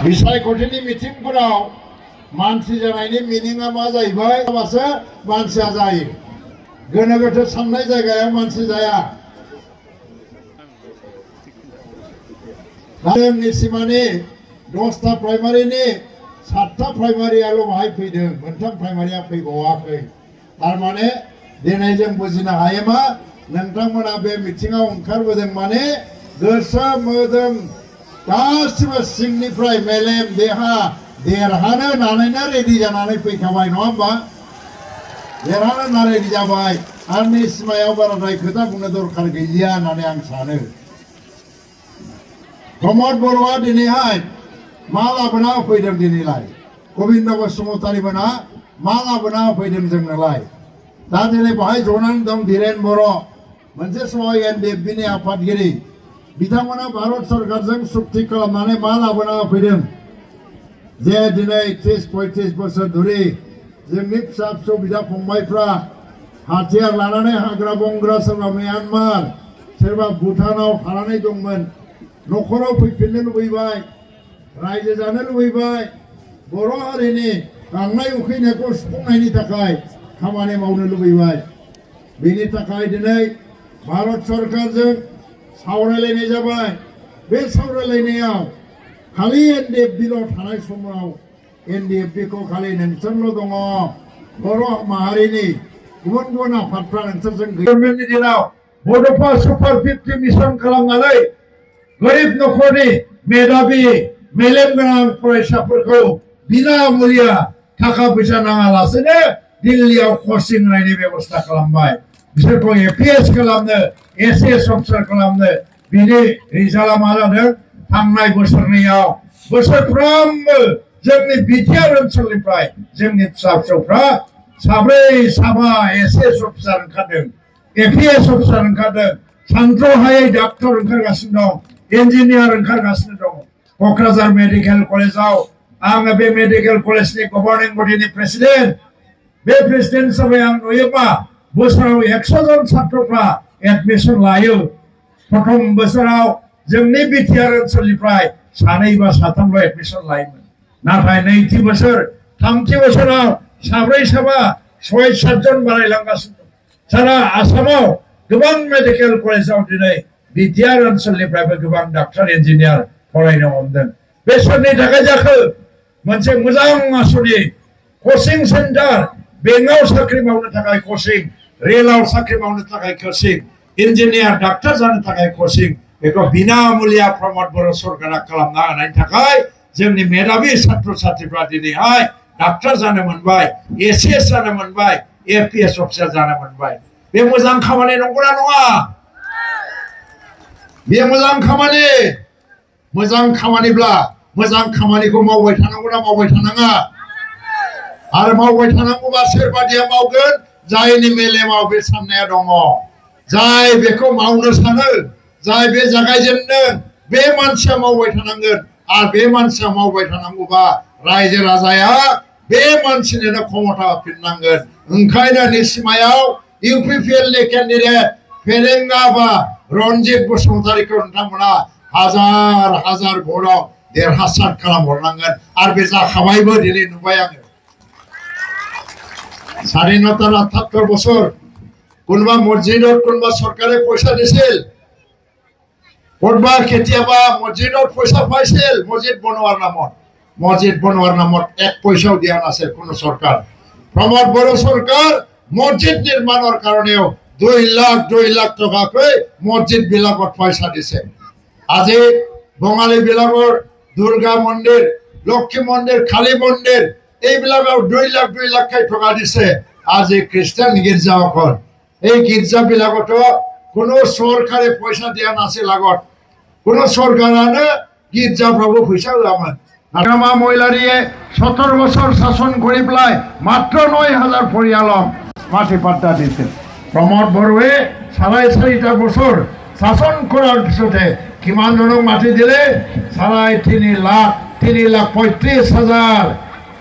बिसायख'थिनि मिथिंफोराव मानसि जानायनि मिनिंआ मा जाहैबाय होमबासो मानसिया जायो गोनो गोथो साननाय जायगायाव मानसि जाया जोंनि सिमानि 10टा प्राइमारिनि 7टा प्राइमारियाल' बाहाय फैदों मोनथाम प्राइमारिया फैबावाखै थारमाने दिनै जों बुजिनो हायो मा नोंथांमोना बे मिथिङाव ओंखारबोदों माने गोसो मोदोम गासिबो सिंनिफ्राय मेलेम देहा देरहानो नानैनो रेडि जानानै फैखाबाय नङा होमबा देरहानो ना रेडि जाबाय आंनि सिमायाव बाराद्राय खोथा बुंनो दरखार गैलिया होननानै आं सानो प्रमद बर'आ दिनैहाय मा लाबोना होफैदों दिनैलाय गबिन्द बसुमतारी मोना मा लाबोना होफैदों जोंनोलाय दा दिनै बाहाय जनानै दं धीरेन बर' मोनसे समाव एनडिएफबिनि आफादगिरि बिथांमोना भारत सरकारजों सुक्ति खालामनानै मा लाबोना होफैदों जे दिनै 30-35 बोसोर धरि जोंनि फिसा फिसौ बिदा फंबायफ्रा हाथियार लानानै हाग्रा बंग्रा सोरबा म्यानमार सोरबा भुटानाव थानानै दंमोन न'खराव फैफिननो लुबैबाय रायजो जानो लुबैबाय बर' हारिनि गांनाय उखैनायखौ सुफुंनायनि थाखाय खामानि मावनो लुबैबाय बेनि थाखाय दिनै भारत सरकारजों सावरायलायनाय जाबाय बे सावरायलायनायाव खालि एनडिएफबिल' थानाय समाव एनडिएफबिखौ खालि नोंसोरल' दङ बर' माहारिनि गुबुन गुबुन आफादफ्रा नोंसोरजों गभर्नमेन्टनि दिनाव बड'फा सुपार 50 मिशन खालामनानै गरिब न'खरनि मेधाबि मेलेम गोनां फरायसाफोरखौ बिना मुलिया थाखा फैसा नाङालासेनो दिल्लीयाव कचिं होनायनि बेबस्था खालामबाय बिसोरखौ एपिएस खालामनो एसएस अफिसार खालामनो बिनि रिजाल्टआ मा जादों थांनाय बोसोरनैयाव बोसोरफ्रोमबो जोंनि बिटिआर ओनसोलनिफ्राय जोंनि फिसा फिसौफ्रा साब्रै साबा एसएस अफिसार ओंखारदों एपिएस अफिसार ओंखारदों सानथ्र'हायै डाक्टर ओंखारगासिनो दं इन्जिनियार ओंखारगासिनो दं क'क्राझार मेडिकेल कलेजाव आङो बे मेडिकेल कलेजनि गभर्निं बडिनि प्रेसिडेन्ट बे प्रेसिडेन्ट हिसाबै आं नुयोबा बोसोराव 100 जन छात्रफ्रा एडमिशन लायो प्रथम बोसोराव जोंनि बिटिआर ओनसोलनिफ्राय 2 बा 3ल' एडमिशन लायोमोन नाथाय नैथि बोसोर थामथि बोसोराव 7 साबा 6-7 जन बारायलांगासिनो सारा आसामाव गोबां मेडिकेल कलेजाव दिनै बिटिआर ओनसोलनिफ्रायबो गोबां डाक्टर इन्जिनियार फरायनो हमदों बे सोरनि थाखाय जाखो मोनसे मोजां आसनि कचिं सेन्टार बेंकआव साख्रि मावनो थाखाय कचिं रेलआव साख्रि मावनो थाखाय कचिं इन्जिनियार डाक्टर जानो थाखाय कचिं बेखौ बिना मुलिया प्रमद बर' सरकारा खालामना होनायनि थाखाय जोंनि मेधाबि छात्र छात्रीफ्रा दिनैहाय डाक्टर जानो मोनबाय एसएस जानो मोनबाय एपिएस अफिसार जानो मोनबाय बे मोजां खामानि नंगौना नङा बे मोजां खामानिब्ला मोजां खामानिखौ मावबाय थानांगौना मावबाय थानाङा आरो मावबाय थानांगौबा सोरबादिया मावगोन जायनि मेलेमाव बे साननाया दङ जाय बेखौ मावनो सानो जाय बे जागायजेनदों बे मानसिया मावबाय थानांगोन आरो बे मानसिया मावबाय थानांगौबा रायजो राजाया बे मानसिनो क्षमता होफिननांगोन ओंखायनो निसिमायाव इउपिपिएलनि केन्डिडेट फेरेंगा बा रनजित बसुमतारीखौ नोंथांमोना हाजार हाजार भटआव देरहासार खालामहरनांगोन आरो बे जाखाबायबो दिनै नुबाय आङो স্বাধীনতার ৭৮ বছর কোনবা মসজিদত কোনবা সরকারে পয়সা দিছিল কোনবা কেতিয়াবা মসজিদত পয়সা পাইছিল মসজিদ বনোৱাৰ নামত 1 পয়সাও দিয়া নাছিল কোনো সরকার প্রমদ বড় সরকার মসজিদ নির্মাণের কারণেও 2 লাখ টাকাকৈ মসজিদ বিলাকত পয়সা দিছে আজি বঙালী বিলাকৰ দুর্গা মন্দির লক্ষ্মী মন্দির কালী মন্দির এইবিলাকৰ 2 লাখ টকা দিছে আজি খ্ৰীষ্টান গীৰ্জাসকল এই গীৰ্জাবিলাকতো কোনো সরকারে পয়সা দিয়া নাছিল আগত কোনো সরকারানে গীৰ্জাफ्रावबो পয়সা হোৱামান নাগামা মহিলাৰিয়ে 17 বছৰ শাসন কৰি পেলাই মাত্ৰ 9000 পৰিয়ালক মাটি পাট্টা দিছিল প্ৰমদ বড়োৱে 4.5 বছৰ শাসন কৰাৰ পিছতে কিমান জনক মাটি দিলে 3,35,000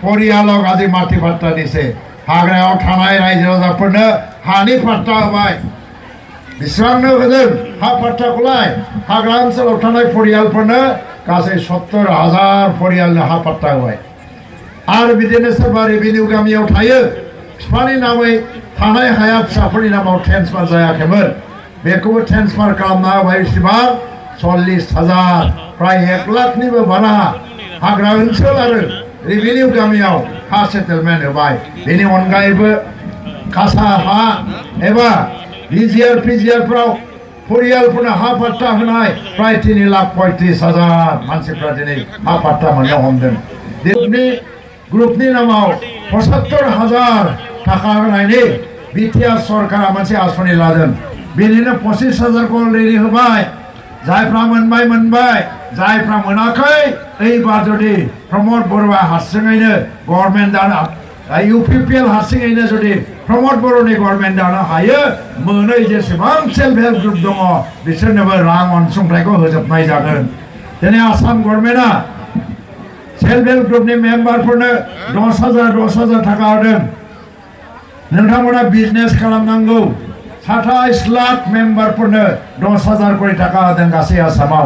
परियालक आज माटी पाट्टा दिसे हाग्रायाव थानाय रायजो राजाफोरनो हानि पाट्टा होबाय बेसेबांनो होदों हा पाट्टाखौलाय हाग्रा ओनसोलाव थानाय परियालफोरनो गासै 70,000 परियालनो हा पाट्टा होबाय आरो बिदिनो सोरबा रेभिनिउ गामियाव थायो बिफानि नामै थानाय हाया फिसाफोरनि नामाव ट्रेन्सफार जायाखैमोन बेखौबो ट्रेन्सफार खालामना होबाय बेसेबां 40,000 प्राय 1 लाखनिबो बारा हाग्रा ओनसोल आरो रेभिनिउ गामियाव हा सेटेलमेन्ट होबाय बेनि अनगायैबो खासा हा एबा बिजिआर पिजिआरफ्राव परियालफोरनो हा पाट्टा होनाय प्राय 3,35,000 मानसिफ्रा दिनै हा पाट्टा मोननो हमदों दिनै ग्रुपनि नामाव 75,000 थाखा होनायनि बिटिआर सरकारा मोनसे आसनि लादों बेनिनो 25,000 खौ अलरेडि होबाय जायफ्रा मोनबाय जायफ्रा मोनाखै एबार जुदि प्रमोद बर'आ हारसिङैनो गभर्नमेन्ट दानो इउपिपिएल हारसिङैनो जुदि प्रमोद बर'नि गभर्नमेन्ट दानो हायो मोनै जेसेबां सेल्फ हेल्प ग्रुप दङ बिसोरनोबो रां अनसुंथाइखौ होजोबनाय जागोन दिनै आसाम गभर्नमेन्टआ सेल्फ हेल्प ग्रुपनि मेम्बारफोरनो 10,000 थाखा होदों नोंथांमोना बिजनेस खालामनांगौ 27 लाख मेम्बारफोरनो 10,000 कोटी थाखा होदों गासै आसामाव